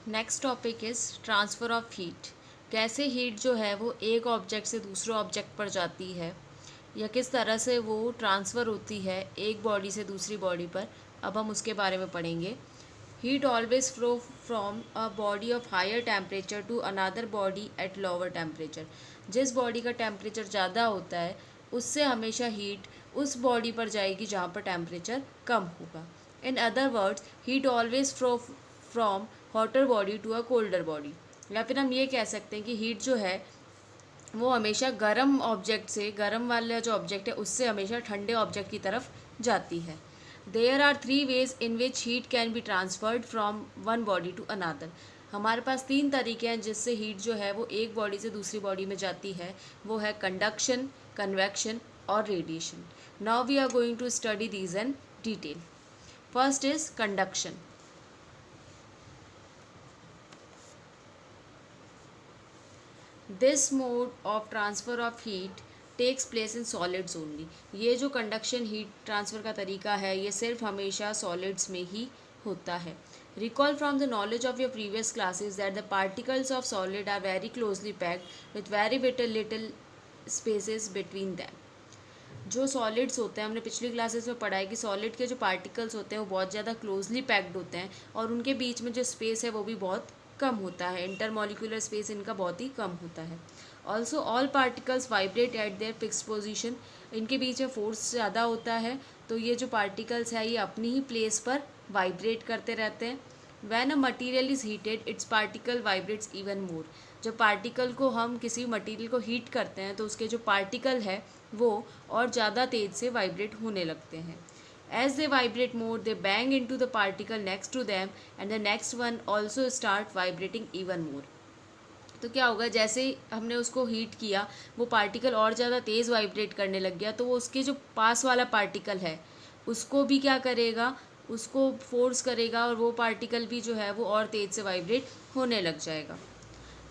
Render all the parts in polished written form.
Next topic is transfer of heat. कैसे heat जो है वो एक ऑब्जेक्ट से दूसरे ऑब्जेक्ट पर जाती है या किस तरह से वो ट्रांसफ़र होती है एक बॉडी से दूसरी बॉडी पर, अब हम उसके बारे में पढ़ेंगे। Heat always flow from a body of higher temperature to another body at lower temperature. जिस बॉडी का टेम्परेचर ज़्यादा होता है उससे हमेशा हीट उस बॉडी पर जाएगी जहाँ पर टेम्परेचर कम होगा। In other words, heat always flow from hotter body to a colder body. या फिर हम ये कह सकते हैं कि हीट जो है वो हमेशा गर्म ऑब्जेक्ट से, गर्म वाला जो ऑब्जेक्ट है उससे हमेशा ठंडे ऑब्जेक्ट की तरफ जाती है। There are 3 ways in which heat can be transferred from one body to another. हमारे पास 3 तरीके हैं जिससे हीट जो है वो एक बॉडी से दूसरी बॉडी में जाती है। वो है कंडक्शन, कन्वेक्शन और radiation. Now we are going to study these in detail. First is conduction. This mode of transfer of heat takes place in solids only. ये जो कंडक्शन हीट ट्रांसफ़र का तरीका है ये सिर्फ हमेशा सॉलिड्स में ही होता है। Recall from the knowledge of your previous classes that the particles of solid are very closely packed with very little spaces between them. जो सॉलिड्स होते हैं, हमने पिछली क्लासेस में पढ़ा है कि सॉलिड के जो पार्टिकल्स होते हैं वो बहुत ज़्यादा क्लोजली पैक्ड होते हैं और उनके बीच में जो स्पेस है वो भी बहुत कम होता है। इंटरमॉलिक्यूलर स्पेस इनका बहुत ही कम होता है। Also all particles vibrate eight there fix position. इनके बीच में फोर्स ज़्यादा होता है तो ये जो पार्टिकल्स है ये अपनी ही प्लेस पर वाइब्रेट करते रहते हैं। When a material is heated it's particle vibrates even more. जब पार्टिकल को हम किसी मटीरियल को हीट करते हैं तो उसके जो पार्टिकल है वो और ज़्यादा तेज़ से वाइब्रेट होने लगते हैं। As they vibrate more, they bang into the particle next to them and the next one also start vibrating even more. तो क्या होगा, जैसे ही हमने उसको हीट किया वो पार्टिकल और ज़्यादा तेज़ वाइब्रेट करने लग गया तो वो उसके जो पास वाला पार्टिकल है उसको भी क्या करेगा, उसको फोर्स करेगा और वो पार्टिकल भी जो है वो और तेज़ से वाइब्रेट होने लग जाएगा।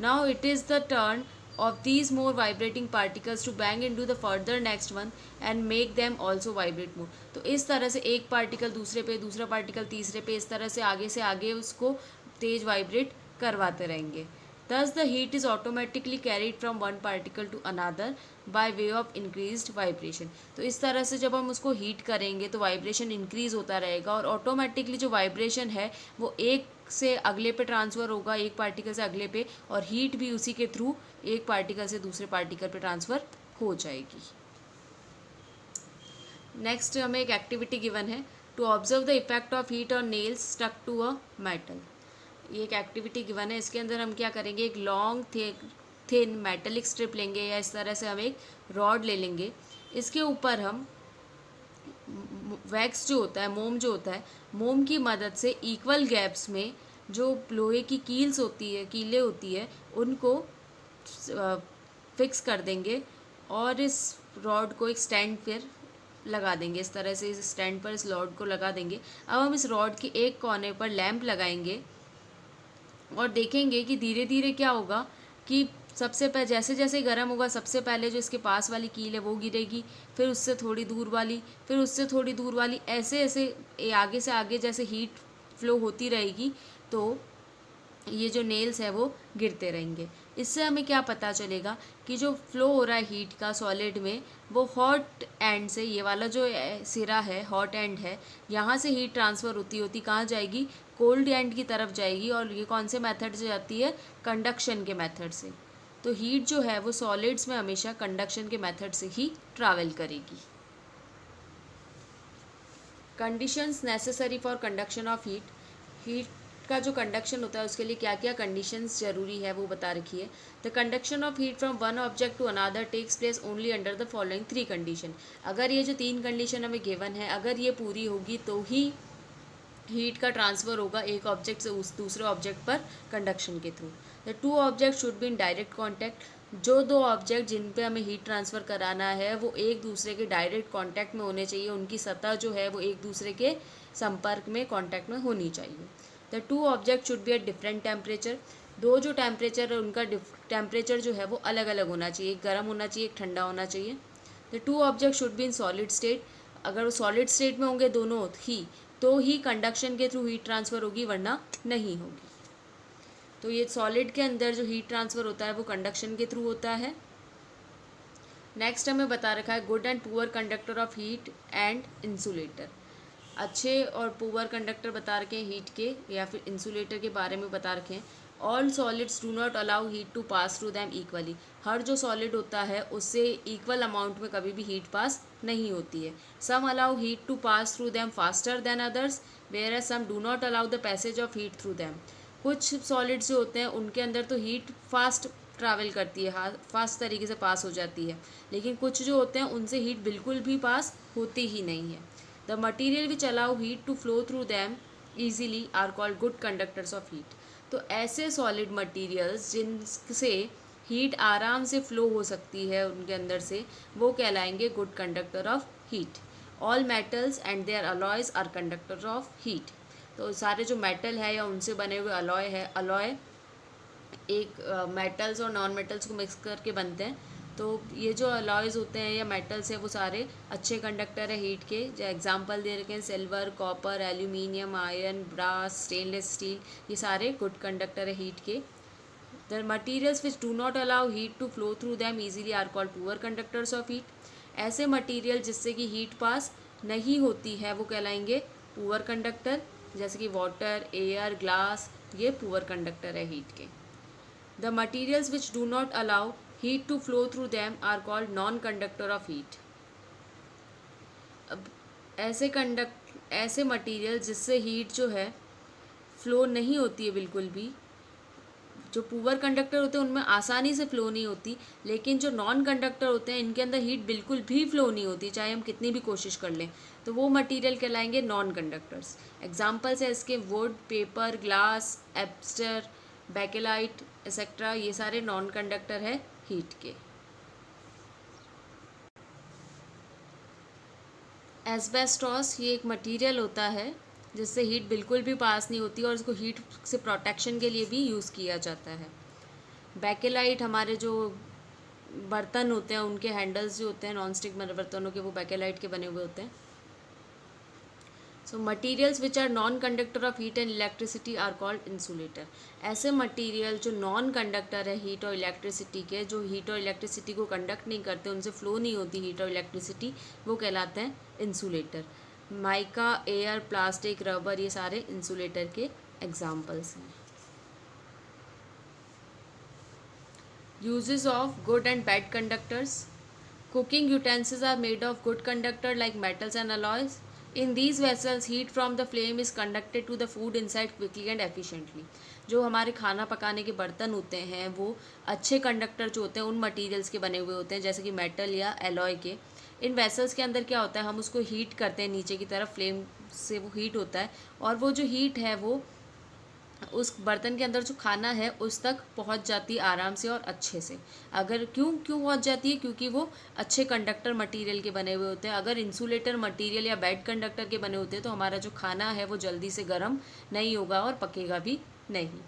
Now it is the turn of these more vibrating particles to bang into the further next one and make them also vibrate more. तो इस तरह से एक पार्टिकल दूसरे पे, दूसरा पार्टिकल तीसरे पे, इस तरह से आगे उसको तेज वाइब्रेट करवाते रहेंगे। Thus the heat is automatically carried from one particle to another by way of increased vibration. तो इस तरह से जब हम उसको हीट करेंगे तो वाइब्रेशन इंक्रीज होता रहेगा और ऑटोमेटिकली जो वाइब्रेशन है वो एक से अगले पे ट्रांसफ़र होगा, एक पार्टिकल से अगले पे, और हीट भी उसी के थ्रू एक पार्टिकल से दूसरे पार्टिकल पे ट्रांसफ़र हो जाएगी। नेक्स्ट हमें एक एक्टिविटी गिवन है, to observe the effect of heat on nails stuck to a metal. ये एक एक्टिविटी गिवन है, इसके अंदर हम क्या करेंगे, एक लॉन्ग थिन मेटेलिक स्ट्रिप लेंगे या इस तरह से हम एक रॉड ले लेंगे। इसके ऊपर हम वैक्स जो होता है, मोम जो होता है, मोम की मदद से इक्वल गैप्स में जो लोहे की कीलें होती है उनको फिक्स कर देंगे और इस रॉड को एक स्टैंड पर लगा देंगे। इस तरह से इस स्टैंड पर इस रॉड को लगा देंगे। अब हम इस रॉड के एक कोने पर लैंप लगाएंगे और देखेंगे कि धीरे धीरे क्या होगा कि सबसे पहले जैसे जैसे गर्म होगा सबसे पहले जो इसके पास वाली कील है वो गिरेगी, फिर उससे थोड़ी दूर वाली, फिर उससे थोड़ी दूर वाली, ऐसे ऐसे आगे से आगे जैसे हीट फ्लो होती रहेगी तो ये जो नेल्स है वो गिरते रहेंगे। इससे हमें क्या पता चलेगा कि जो फ्लो हो रहा है हीट का सॉलिड में वो हॉट एंड से, ये वाला जो सिरा है हॉट एंड है, यहाँ से हीट ट्रांसफ़र होती होती कहाँ जाएगी, कोल्ड एंड की तरफ जाएगी। और ये कौन से मेथड से जाती है, कंडक्शन के मेथड से। तो हीट जो है वो सॉलिड्स में हमेशा कंडक्शन के मेथड से ही ट्रैवल करेगी। Conditions necessary for conduction of heat. Heat का जो कंडक्शन होता है उसके लिए क्या क्या कंडीशंस जरूरी है वो बता रखी है। The conduction of heat from one object to another takes place only under the following 3 condition. अगर ये जो 3 कंडीशन हमें गिवन है, अगर ये पूरी होगी तो ही हीट का ट्रांसफ़र होगा एक ऑब्जेक्ट से उस दूसरे ऑब्जेक्ट पर कंडक्शन के through. The 2 object should be in direct contact. जो 2 ऑब्जेक्ट जिन पे हमें हीट ट्रांसफ़र कराना है वो एक दूसरे के डायरेक्ट कांटेक्ट में होने चाहिए, उनकी सतह जो है वो एक दूसरे के संपर्क में, कांटेक्ट में होनी चाहिए। The 2 object should be at different temperature. दो जो टेम्परेचर है उनका टेम्परेचर जो है वो अलग अलग होना चाहिए, एक गर्म होना चाहिए, एक ठंडा होना चाहिए। The 2 object should be in solid state. अगर वो सॉलिड स्टेट में होंगे दोनों ही तो ही कंडक्शन के थ्रू हीट ट्रांसफ़र होगी, वरना नहीं होगी। तो ये सॉलिड के अंदर जो हीट ट्रांसफ़र होता है वो कंडक्शन के थ्रू होता है। नेक्स्ट हमें बता रखा है good and poor conductor of heat and insulator. अच्छे और पुअर कंडक्टर बता रखे हैं हीट के या फिर इंसुलेटर के बारे में बता रखे हैं। All solids do not allow heat to pass through them equally. हर जो सॉलिड होता है उससे इक्वल अमाउंट में कभी भी हीट पास नहीं होती है। Some allow heat to pass through them faster than others whereas some do not allow the passage of heat through them. कुछ सॉलिड्स जो होते हैं उनके अंदर तो हीट फास्ट ट्रैवल करती है, फास्ट तरीके से पास हो जाती है, लेकिन कुछ जो होते हैं उनसे हीट बिल्कुल भी पास होती ही नहीं है। The material which allow heat to flow through them easily are called good conductors of heat. तो ऐसे सॉलिड मटीरियल्स जिनसे हीट आराम से फ्लो हो सकती है उनके अंदर से, वो कहलाएंगे good conductor of heat. All metals and their alloys are conductor of heat. तो सारे जो मेटल है या उनसे बने हुए अलॉय है, अलॉय एक मेटल्स और नॉन मेटल्स को मिक्स करके बनते हैं। तो ये जो अलॉयज़ होते हैं या मेटल्स हैं वो सारे अच्छे कंडक्टर है हीट के। जो एग्जांपल दे रखे हैं silver, copper, aluminium, iron, brass, stainless steel, ये सारे गुड कंडक्टर है हीट के। The materials which do not allow heat to flow through them easily are called poor conductors of heat. ऐसे मटीरियल जिससे कि हीट पास नहीं होती है वो कहलाएंगे पुअर कंडक्टर, जैसे कि वाटर, एयर, ग्लास, ये पुअर कंडक्टर है हीट के। The materials which do not allow heat to flow through them are called non-conductor of heat. अब ऐसे मटेरियल जिससे हीट जो है फ्लो नहीं होती है बिल्कुल भी, जो पुअर कंडक्टर होते हैं उनमें आसानी से फ्लो नहीं होती, लेकिन जो नॉन कंडक्टर होते हैं इनके अंदर हीट बिल्कुल भी फ्लो नहीं होती चाहे हम कितनी भी कोशिश कर लें, तो वो मटेरियल कहलाएंगे नॉन कंडक्टर्स। एग्जाम्पल्स है इसके wood, paper, glass, asbestos, bakelite etcetera, ये सारे नॉन कंडक्टर है हीट के। एस्बेस्टॉस ये एक मटेरियल होता है जिससे हीट बिल्कुल भी पास नहीं होती और इसको हीट से प्रोटेक्शन के लिए भी यूज़ किया जाता है। बैकेलाइट हमारे जो बर्तन होते हैं उनके हैंडल्स जो होते हैं नॉन स्टिक बर्तनों के, वो बैकेलाइट के बने हुए होते हैं। So materials which are non conductor of heat and electricity are called insulator. ऐसे मटीरियल जो नॉन कंडक्टर है हीट और इलेक्ट्रिसिटी के, जो हीट और इलेक्ट्रिसिटी को कंडक्ट नहीं करते, उनसे फ्लो नहीं होती हीट और इलेक्ट्रिसिटी, वो कहलाते हैं insulator. Mica, air, plastic, rubber, ये सारे इंसुलेटर के एग्जाम्पल्स हैं। Uses of good and bad conductors. Cooking utensils are made of good conductor like metals and alloys. In these vessels, heat from the flame is conducted to the food inside quickly and efficiently. जो हमारे खाना पकाने के बर्तन होते हैं वो अच्छे कंडक्टर जो होते हैं उन मटेरियल्स के बने हुए होते हैं, जैसे कि मेटल या एलॉय के। इन वेसल्स के अंदर क्या होता है, हम उसको हीट करते हैं, नीचे की तरफ फ्लेम से वो हीट होता है और वो जो हीट है वो उस बर्तन के अंदर जो खाना है उस तक पहुंच जाती है आराम से और अच्छे से। अगर क्यों पहुंच जाती है, क्योंकि वो अच्छे कंडक्टर मटेरियल के बने हुए होते हैं। अगर इंसुलेटर मटेरियल या बैड कंडक्टर के बने होते हैं तो हमारा जो खाना है वो जल्दी से गर्म नहीं होगा और पकेगा भी नहीं।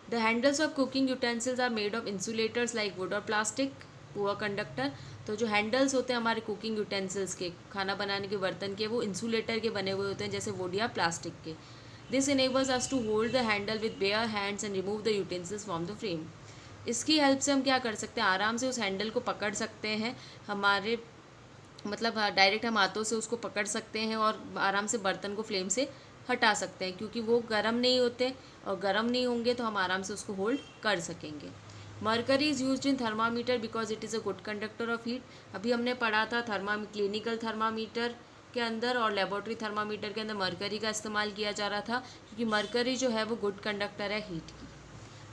The handles of cooking utensils are made of insulators like wood और प्लास्टिक, पुअर कंडक्टर। तो जो हैंडल्स होते हैं हमारे कुकिंग यूटेंसिल्स के, खाना बनाने के बर्तन के, वो इंसुलेटर के बने हुए होते हैं, जैसे वुड या प्लास्टिक के। This enables us to hold the handle with bare hands and remove the utensils from the frame. इसकी हेल्प से हम क्या कर सकते हैं, आराम से उस हैंडल को पकड़ सकते हैं, हमारे मतलब डायरेक्ट हम हाथों से उसको पकड़ सकते हैं और आराम से बर्तन को फ्लेम से हटा सकते हैं, क्योंकि वो गर्म नहीं होते और गर्म नहीं होंगे तो हम आराम से उसको होल्ड कर सकेंगे। Mercury is used in thermometer because it is a good conductor of heat. अभी हमने पढ़ा था क्लिनिकल थर्मामीटर के अंदर और लेबोरेटरी थर्मामीटर के अंदर मरकरी का इस्तेमाल किया जा रहा था, क्योंकि मरकरी जो है वो गुड कंडक्टर है हीट की।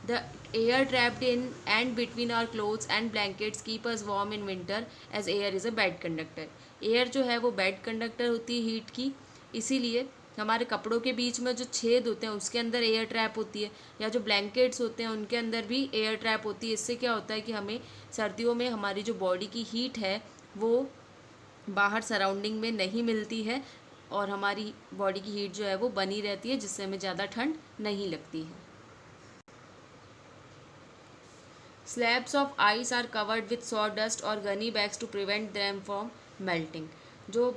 The air trapped in and between our clothes and blankets keep us warm in winter as air is a bad conductor. Air जो है वो बैड कंडक्टर होती है हीट की, इसीलिए हमारे कपड़ों के बीच में जो छेद होते हैं उसके अंदर एयर ट्रैप होती है, या जो ब्लैंकेट्स होते हैं उनके अंदर भी एयर ट्रैप होती है। इससे क्या होता है कि हमें सर्दियों में हमारी जो बॉडी की हीट है वो बाहर सराउंडिंग में नहीं मिलती है और हमारी बॉडी की हीट जो है वो बनी रहती है, जिससे हमें ज़्यादा ठंड नहीं लगती है। Slabs of ice are covered with sawdust और gunny bags to prevent them from melting. जो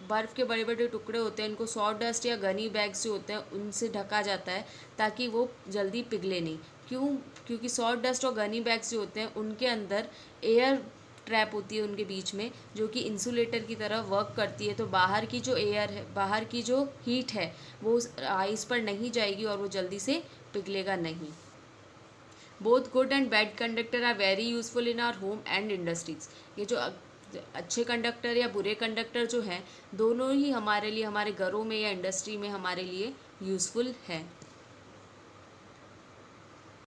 बर्फ़ के बड़े बड़े टुकड़े होते हैं इनको सॉ डस्ट या गनी बैग्स जो होते हैं उनसे ढका जाता है ताकि वो जल्दी पिघले नहीं। क्यों? क्योंकि सॉ डस्ट और गनी बैग्स जो होते हैं उनके अंदर एयर ट्रैप होती है उनके बीच में, जो कि इंसुलेटर की तरह वर्क करती है। तो बाहर की जो एयर है, बाहर की जो हीट है वो उस आइस पर नहीं जाएगी और वो जल्दी से पिघलेगा नहीं। Both good and bad conductor are very useful in our home and industries. ये जो अच्छे कंडक्टर या बुरे कंडक्टर जो हैं दोनों ही हमारे लिए, हमारे घरों में या इंडस्ट्री में हमारे लिए यूज़फुल है।